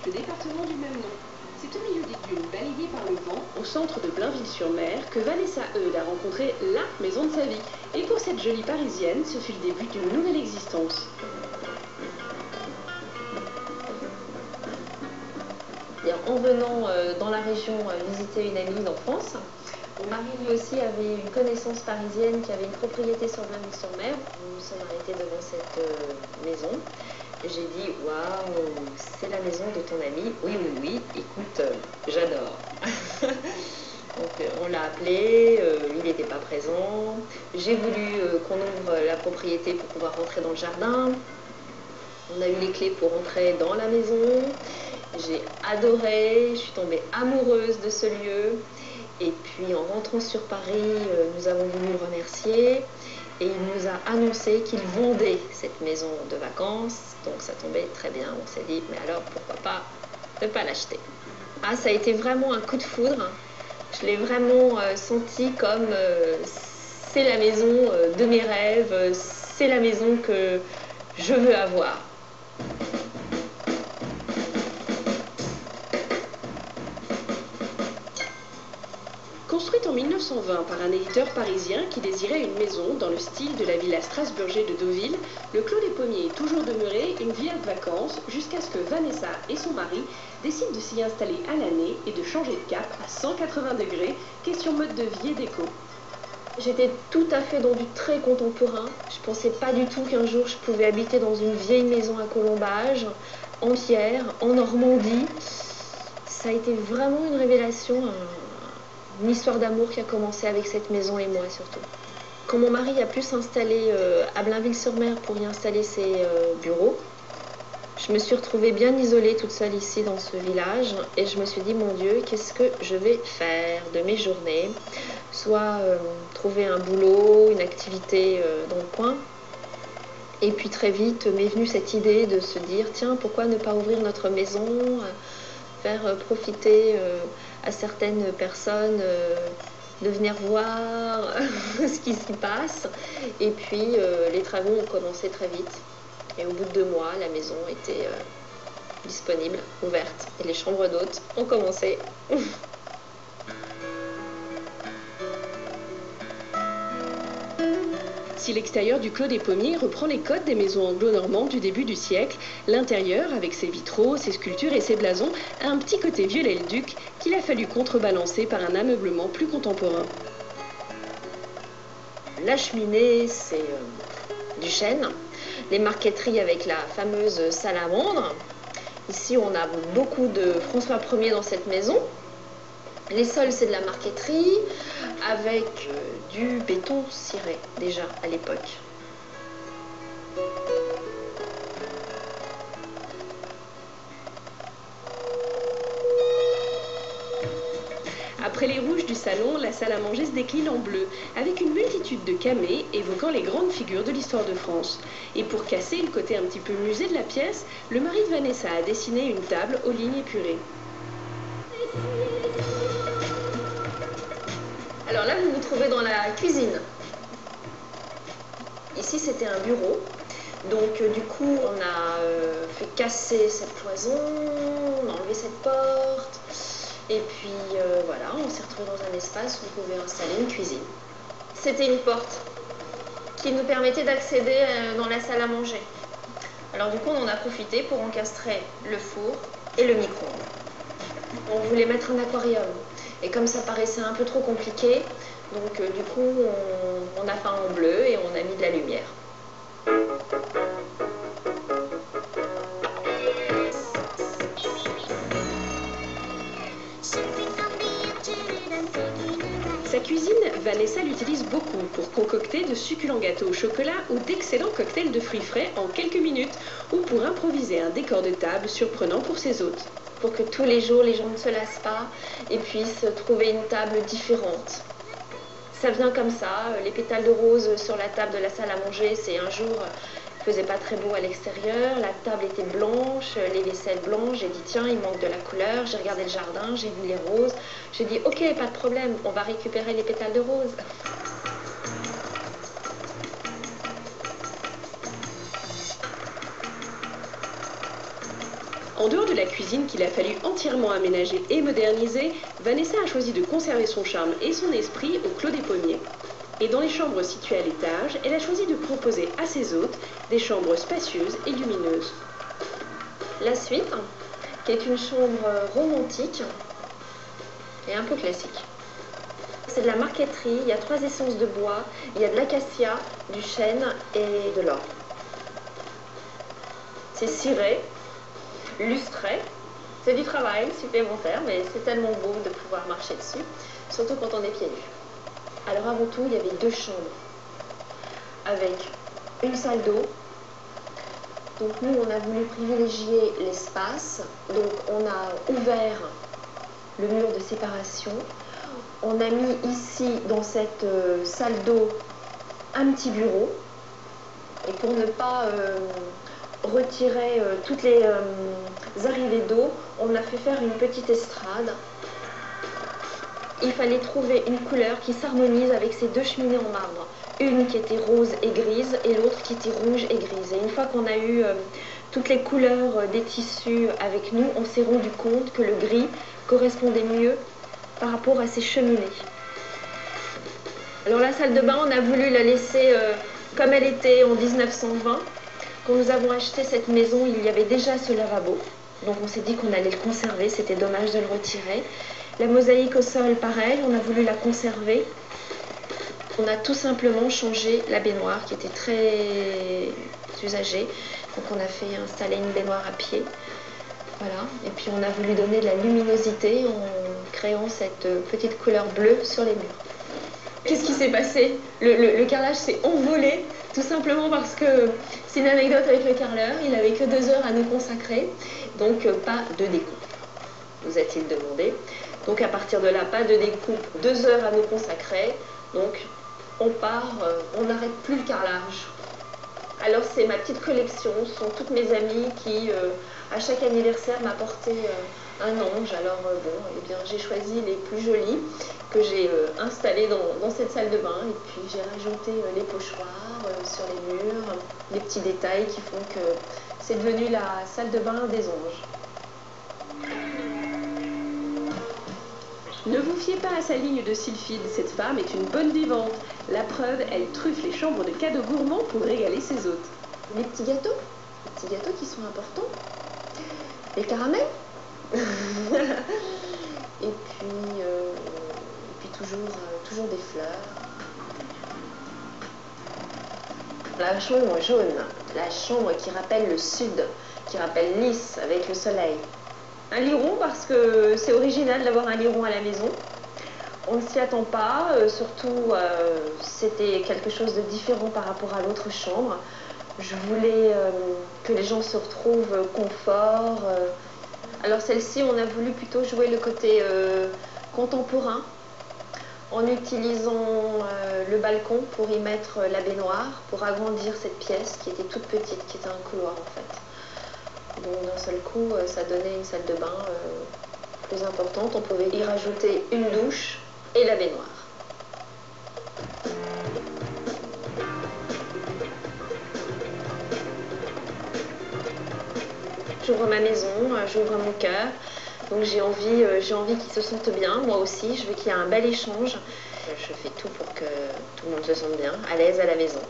le département du même nom. C'est au milieu des dunes, balayées par le vent, au centre de Blainville-sur-Mer, que Vanessa Eudes a rencontré LA maison de sa vie. Et pour cette jolie Parisienne, ce fut le début d'une nouvelle existence. En venant dans la région visiter une amie d'enfance, mon mari lui aussi avait une connaissance parisienne qui avait une propriété sur Blainville-sur-Mer. Nous nous sommes arrêtés devant cette maison. J'ai dit « Waouh, c'est la maison de ton ami ?» « Oui, oui, oui, écoute, j'adore. » Donc on l'a appelé, il n'était pas présent. J'ai voulu qu'on ouvre la propriété pour pouvoir rentrer dans le jardin. On a eu les clés pour rentrer dans la maison. J'ai adoré, je suis tombée amoureuse de ce lieu. Et puis en rentrant sur Paris, nous avons voulu le remercier. Et il nous a annoncé qu'il vendait cette maison de vacances. Donc ça tombait très bien. On s'est dit, mais alors pourquoi pas ne pas l'acheter. Ah, ça a été vraiment un coup de foudre. Je l'ai vraiment senti comme c'est la maison de mes rêves, c'est la maison que je veux avoir. Construite en 1920 par un éditeur parisien qui désirait une maison dans le style de la villa Strasburger de Deauville, le Clos des Pommiers est toujours demeuré une villa de vacances jusqu'à ce que Vanessa et son mari décident de s'y installer à l'année et de changer de cap à 180 degrés, question mode de vie et déco. J'étais tout à fait dans du très contemporain. Je ne pensais pas du tout qu'un jour je pouvais habiter dans une vieille maison à colombage, en pierre, en Normandie. Ça a été vraiment une révélation, une histoire d'amour qui a commencé avec cette maison et moi surtout. Quand mon mari a pu s'installer à Blainville-sur-Mer pour y installer ses bureaux, je me suis retrouvée bien isolée toute seule ici dans ce village et je me suis dit, mon Dieu, qu'est-ce que je vais faire de mes journées? Soit trouver un boulot, une activité dans le coin. Et puis très vite m'est venue cette idée de se dire, tiens, pourquoi ne pas ouvrir notre maison, faire profiter à certaines personnes de venir voir ce qui s'y passe. Et puis les travaux ont commencé très vite. Et au bout de 2 mois, la maison était disponible, ouverte. Et les chambres d'hôtes ont commencé. Si l'extérieur du Clos des Pommiers reprend les codes des maisons anglo-normandes du début du siècle, l'intérieur, avec ses vitraux, ses sculptures et ses blasons, a un petit côté Viollet-le-Duc qu'il a fallu contrebalancer par un ameublement plus contemporain. La cheminée, c'est du chêne. Les marqueteries avec la fameuse salamandre. Ici, on a beaucoup de François Ier dans cette maison. Les sols, c'est de la marqueterie avec du béton ciré, déjà à l'époque. Après les rouges du salon, la salle à manger se décline en bleu, avec une multitude de camées évoquant les grandes figures de l'histoire de France. Et pour casser le côté un petit peu musée de la pièce, le mari de Vanessa a dessiné une table aux lignes épurées. Alors là, vous vous trouvez dans la cuisine. Ici, c'était un bureau. Donc du coup, on a fait casser cette cloison, on a enlevé cette porte. Et puis voilà, on s'est retrouvé dans un espace où on pouvait installer une cuisine. C'était une porte qui nous permettait d'accéder dans la salle à manger. Alors du coup, on en a profité pour encastrer le four et le micro-ondes. On voulait mettre un aquarium. Et comme ça paraissait un peu trop compliqué, donc du coup, on a peint en bleu et on a mis de la lumière. Sa cuisine, Vanessa l'utilise beaucoup pour concocter de succulents gâteaux au chocolat ou d'excellents cocktails de fruits frais en quelques minutes, ou pour improviser un décor de table surprenant pour ses hôtes. Pour que tous les jours, les gens ne se lassent pas et puissent trouver une table différente. Ça vient comme ça, les pétales de rose sur la table de la salle à manger, c'est un jour, il faisait pas très beau à l'extérieur, la table était blanche, les vaisselles blanches, j'ai dit tiens, il manque de la couleur, j'ai regardé le jardin, j'ai vu les roses, j'ai dit ok, pas de problème, on va récupérer les pétales de rose. En dehors de la cuisine qu'il a fallu entièrement aménager et moderniser, Vanessa a choisi de conserver son charme et son esprit au Clos des Pommiers. Et dans les chambres situées à l'étage, elle a choisi de proposer à ses hôtes des chambres spacieuses et lumineuses. La suite, qui est une chambre romantique et un peu classique. C'est de la marqueterie, il y a 3 essences de bois, il y a de l'acacia, du chêne et de l'or. C'est ciré, lustré, c'est du travail supplémentaire, mais c'est tellement beau de pouvoir marcher dessus, surtout quand on est pieds nus. Alors avant tout, il y avait 2 chambres, avec une salle d'eau. Donc nous, on a voulu privilégier l'espace, donc on a ouvert le mur de séparation. On a mis ici, dans cette salle d'eau, un petit bureau. Et pour ne pas retirer toutes les arrivées d'eau, on a fait faire une petite estrade. Il fallait trouver une couleur qui s'harmonise avec ces 2 cheminées en marbre. Une qui était rose et grise et l'autre qui était rouge et grise. Et une fois qu'on a eu toutes les couleurs des tissus avec nous, on s'est rendu compte que le gris correspondait mieux par rapport à ces cheminées. Alors la salle de bain, on a voulu la laisser comme elle était en 1920. Quand nous avons acheté cette maison, il y avait déjà ce lavabo. Donc on s'est dit qu'on allait le conserver, c'était dommage de le retirer. La mosaïque au sol, pareil, on a voulu la conserver. On a tout simplement changé la baignoire qui était très usagée. Donc on a fait installer une baignoire à pied. Voilà. Et puis on a voulu donner de la luminosité en créant cette petite couleur bleue sur les murs. Qu'est-ce qui s'est passé? Le carrelage s'est envolé, tout simplement parce que c'est une anecdote avec le carreleur. Il n'avait que 2 heures à nous consacrer, donc pas de découpe, nous a-t-il demandé. Donc à partir de là, pas de découpe, 2 heures à nous consacrer. Donc on part, on n'arrête plus le carrelage. Alors c'est ma petite collection, ce sont toutes mes amies qui, à chaque anniversaire, m'apportaient un ange. Alors bon, eh bien j'ai choisi les plus jolies que j'ai installées dans cette salle de bain. Et puis j'ai rajouté les pochoirs sur les murs, des petits détails qui font que c'est devenu la salle de bain des anges. Ne vous fiez pas à sa ligne de sylphide, cette femme est une bonne vivante. La preuve, elle truffe les chambres de cadeaux gourmands pour régaler ses hôtes. Les petits gâteaux qui sont importants. Les caramels. et puis toujours des fleurs. La chambre jaune, la chambre qui rappelle le sud, qui rappelle Nice avec le soleil. Un lit rond parce que c'est original d'avoir un lit rond à la maison. On ne s'y attend pas, surtout c'était quelque chose de différent par rapport à l'autre chambre. Je voulais que les gens se retrouvent confort. Alors celle-ci, on a voulu plutôt jouer le côté contemporain en utilisant le balcon pour y mettre la baignoire, pour agrandir cette pièce qui était toute petite, qui était un couloir en fait. Donc d'un seul coup, ça donnait une salle de bain plus importante. On pouvait y rajouter une douche et la baignoire. J'ouvre ma maison, j'ouvre mon cœur. Donc j'ai envie qu'ils se sentent bien, moi aussi. Je veux qu'il y ait un bel échange. Je fais tout pour que tout le monde se sente bien, à l'aise à la maison.